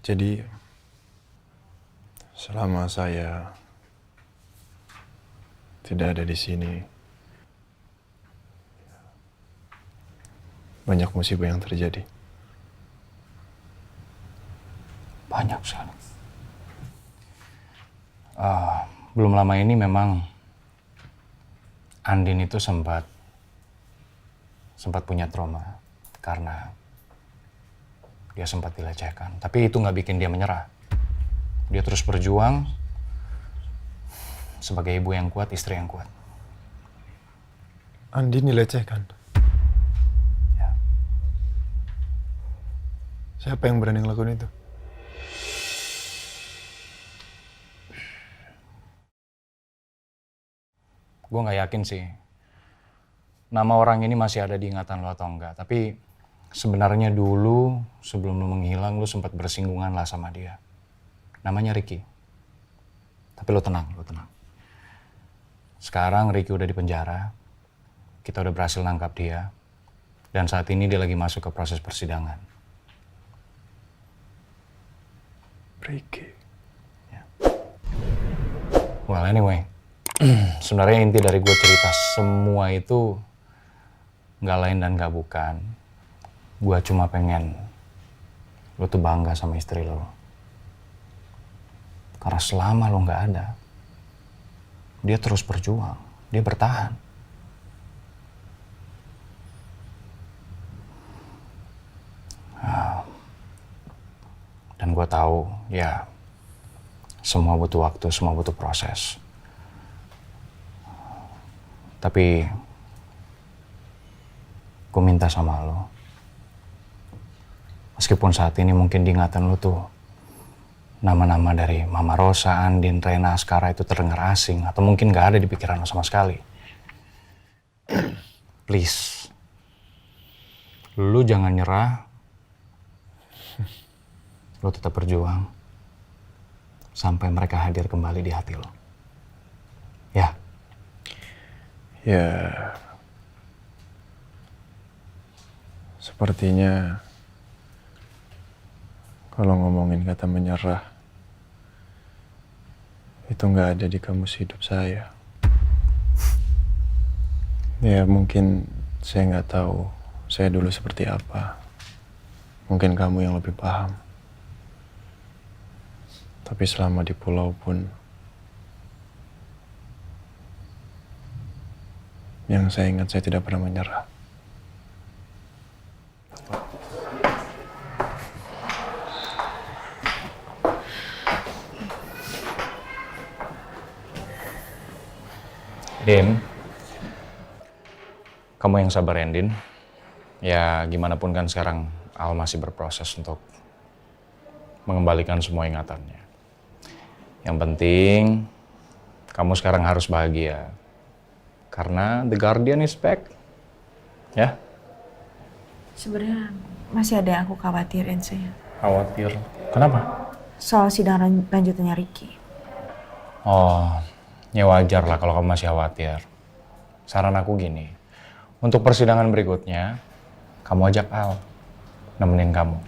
Jadi selama saya tidak ada di sini, banyak musibah yang terjadi. Banyak sekali. Belum lama ini memang Andin itu sempat punya trauma karena dia sempat dilecehkan. Tapi itu nggak bikin dia menyerah. Dia terus berjuang sebagai ibu yang kuat, istri yang kuat. Andin dilecehkan. Ya. Siapa yang berani ngelakuin itu? Gue nggak yakin sih nama orang ini masih ada di ingatan lo atau enggak. Tapi sebenarnya dulu sebelum lo menghilang lo sempat bersinggungan lah sama dia. Namanya Ricky. Tapi lo tenang, lo tenang. Sekarang Ricky udah di penjara. Kita udah berhasil nangkap dia. Dan saat ini dia lagi masuk ke proses persidangan. Ricky. Ya. Well anyway. Sebenarnya inti dari gue cerita semua itu nggak lain dan nggak bukan. Gue cuma pengen lo tuh bangga sama istri lo. Karena selama lo nggak ada, dia terus berjuang, dia bertahan. Dan gue tahu, ya semua butuh waktu, semua butuh proses. Tapi gue minta sama lo, meskipun saat ini mungkin diingatan lo tuh nama-nama dari Mama Rosa, Andin, Rena, Askara itu terdengar asing atau mungkin gak ada di pikiran lo sama sekali. Please, lo jangan nyerah, lo tetap berjuang sampai mereka hadir kembali di hati lo. Ya. Ya, sepertinya kalau ngomongin kata menyerah, itu nggak ada di kamus hidup saya. Ya mungkin saya nggak tahu saya dulu seperti apa. Mungkin kamu yang lebih paham. Tapi selama di pulau pun, yang saya ingat saya tidak pernah menyerah. Din, kamu yang sabar ya, Din. Ya gimana pun kan sekarang Al masih berproses untuk mengembalikan semua ingatannya. Yang penting kamu sekarang harus bahagia. Karena The Guardian is back. Ya? Sebenarnya masih ada yang aku khawatirin sih. Khawatir. Kenapa? Soal sidang lanjutannya Ricky. Oh, ya wajar lah kalau kamu masih khawatir. Saran aku gini, untuk persidangan berikutnya, kamu ajak Al, nemenin kamu.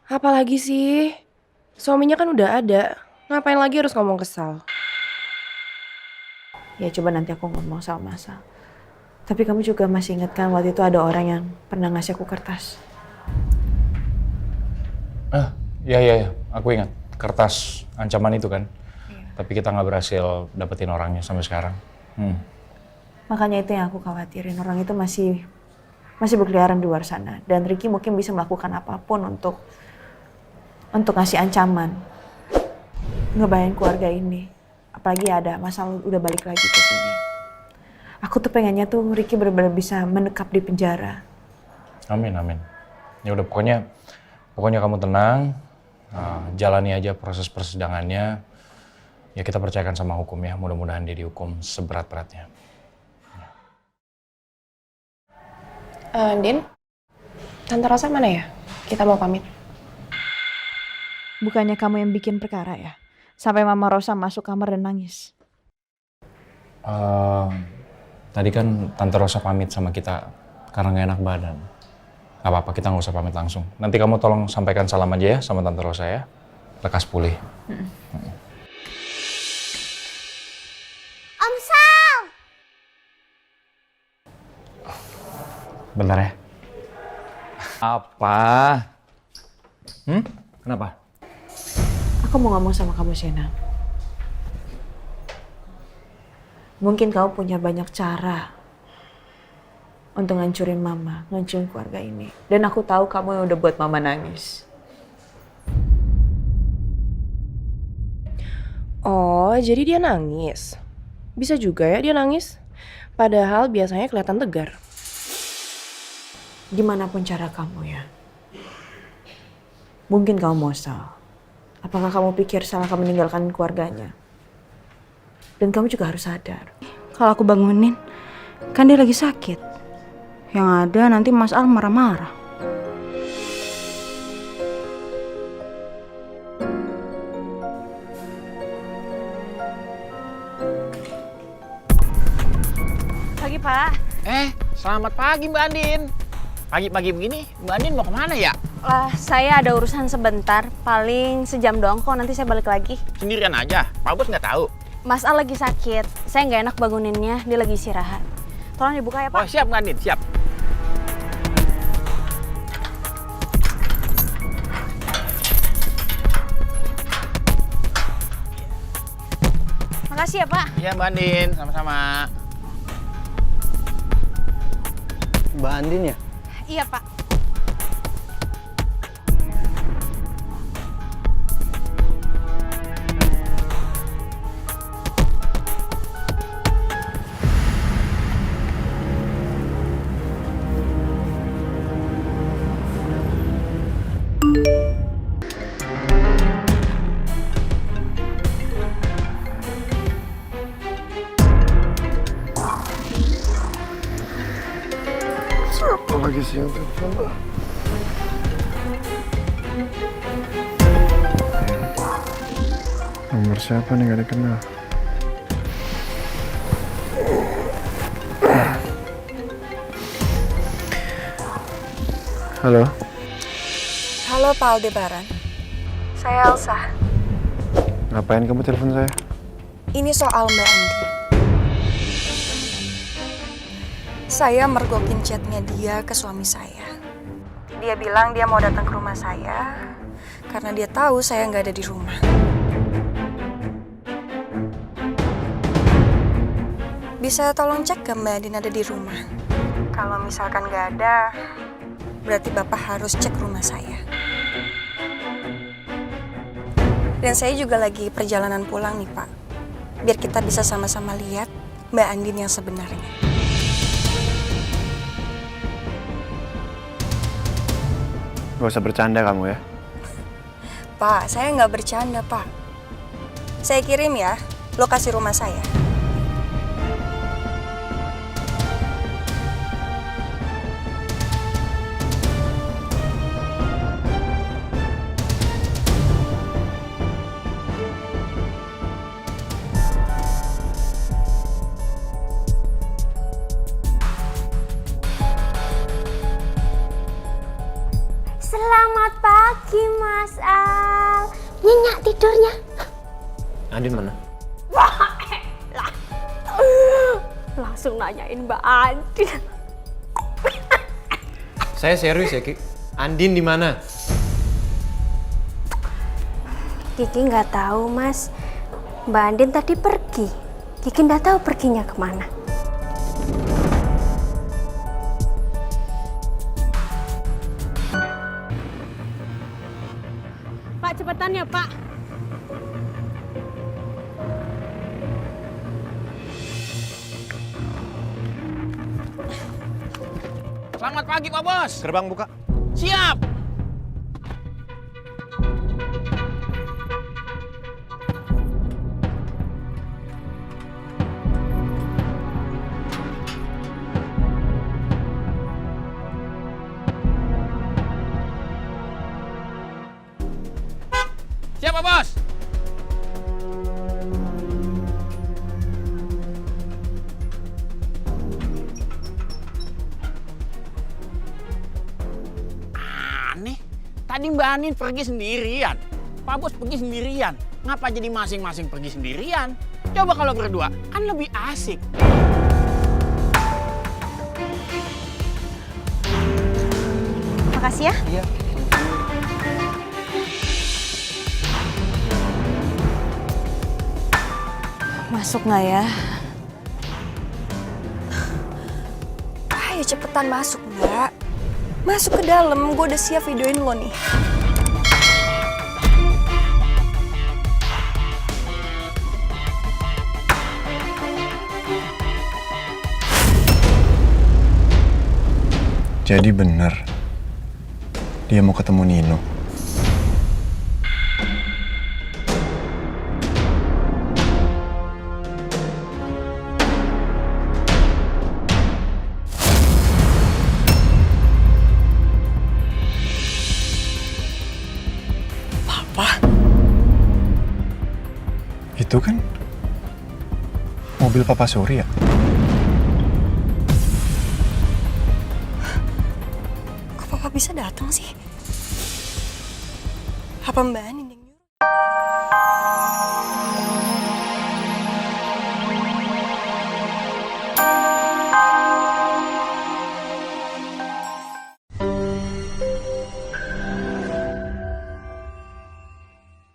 Apalagi sih? Suaminya kan udah ada. Ngapain lagi harus ngomong kesal? Ya coba nanti aku ngomong sama Masa. Tapi kamu juga masih ingat kan waktu itu ada orang yang pernah ngasih aku kertas? Iya, aku ingat. Kertas ancaman itu kan. Iya. Tapi kita nggak berhasil dapetin orangnya sampai sekarang. Makanya itu yang aku khawatirin. Orang itu masih berkeliaran di luar sana. Dan Ricky mungkin bisa melakukan apapun untuk ngasih ancaman. Ngebayangin keluarga ini. Apalagi ada masalah udah balik lagi ke sini. Aku tuh pengennya tuh Ricky benar-benar bisa menetap di penjara. Amin. Ya udah pokoknya kamu tenang. Jalani aja proses persidangannya. Ya kita percayakan sama hukum ya. Mudah-mudahan dia dihukum seberat-beratnya. Din, Tante Rosa mana ya? Kita mau pamit. Bukannya kamu yang bikin perkara ya? Sampai Mama Rosa masuk kamar dan nangis. Tadi kan Tante Rosa pamit sama kita karena nggak enak badan. Gak apa-apa, kita nggak usah pamit langsung. Nanti kamu tolong sampaikan salam aja ya sama Tante Rosa ya. Lekas pulih. Om Sal! Bentar ya. Apa? Kenapa? Aku mau ngomong sama kamu, Sienna. Mungkin kamu punya banyak cara untuk ngancurin mama, ngancurin keluarga ini. Dan aku tahu kamu yang udah buat mama nangis. Oh, jadi dia nangis. Bisa juga ya dia nangis. Padahal biasanya kelihatan tegar. Gimana pun cara kamu ya. Mungkin kamu mau Sal. Apakah kamu pikir Sal akan meninggalkan keluarganya? Dan kamu juga harus sadar. Kalau aku bangunin, kan dia lagi sakit. Yang ada nanti Mas Al marah-marah. Pagi, Pak. Selamat pagi Mbak Andin. Pagi-pagi begini, Mbak Andin mau kemana ya? Saya ada urusan sebentar, paling sejam doang kok, nanti saya balik lagi. Sendirian aja, Pak Bos nggak tahu. Mas Al lagi sakit, saya nggak enak banguninnya, dia lagi istirahat. Tolong dibuka ya, Oh Pak. siap Mbak Andin, siap. Makasih ya, Pak. Iya Mbak Andin, sama-sama. Mbak Andin ya? Iya, Pak. Siapa lagi sih yang telepon? Nomor siapa nih gak dikenal? Halo? Halo Pak Aldebaran. Saya Elsa. Ngapain kamu telepon saya? Ini soal Mbak Andi. Saya mergokin chatnya dia ke suami saya. Dia bilang dia mau datang ke rumah saya karena dia tahu saya nggak ada di rumah. Bisa tolong cek ke Mbak Andin ada di rumah. Kalau misalkan nggak ada, berarti Bapak harus cek rumah saya. Dan saya juga lagi perjalanan pulang nih Pak. Biar kita bisa sama-sama lihat Mbak Andin yang sebenarnya. Gak usah bercanda kamu ya. Pak, saya nggak bercanda, Pak. Saya kirim ya lokasi rumah saya. Selamat pagi, Mas Al. Nyenyak tidurnya. Andin mana? Langsung nanyain Mbak Andin. Saya serius ya, Ki. Andin di mana? Kiki nggak tahu, Mas. Mbak Andin tadi pergi. Kiki nggak tahu perginya kemana. Pak, cepetan ya, Pak. Selamat pagi Pak Bos. Gerbang buka. Siap. Siap Pak Bos. Tadi Mbak Andin pergi sendirian. Pak Bos pergi sendirian. Ngapa jadi masing-masing pergi sendirian? Coba kalau berdua, kan lebih asik. Makasih ya. Iya. Masuk nggak ya? Ayo cepetan masuk, Mbak. Masuk ke dalam, gue udah siap videoin lo nih. Jadi benar, dia mau ketemu Nino. Itu kan mobil Papa Surya. Kok Papa bisa datang sih? Apa Mbak Andin?